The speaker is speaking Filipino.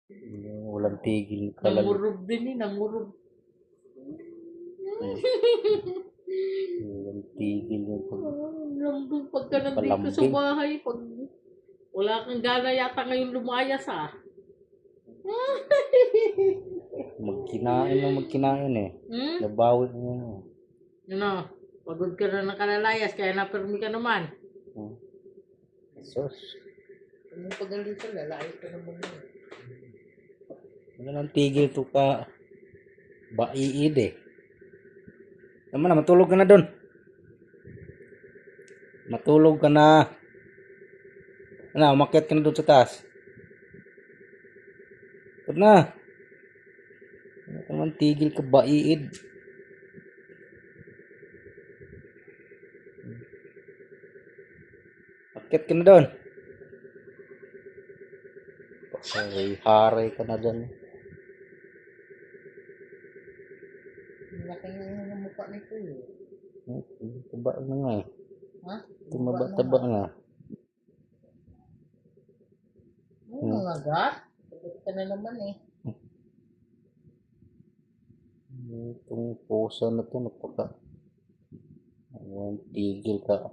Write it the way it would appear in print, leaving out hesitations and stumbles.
Walang tigil ka lang. Namurog din eh, namurog. Walang tigil yung Lambing pagka nandito sa palambing. bahay. Pag wala kang gana yata ngayon lumayas ah. Magkinain lang magkinain eh. Hmm? Nabawi mo. Ano? Pagod ka na nakalalayas kaya napirmi ka naman. Sus. Kung mo pagalitan, lalayas ka naman yun. Ano nang tigil to ka? Baiid eh. Naman na, matulog ka na doon. Matulog ka na. Ano, umakyat ka na doon sa taas. Huwag na. Ano ka naman tigil ka baiid. Umakyat ka na doon. Haray ka na doon. Laki ng mukha nito eh. Taba na nga eh. Ha? Tumaba-taba nga. Mga gat? Pagod ka na naman eh. Itong pusa na to, napaka. Tigil ka.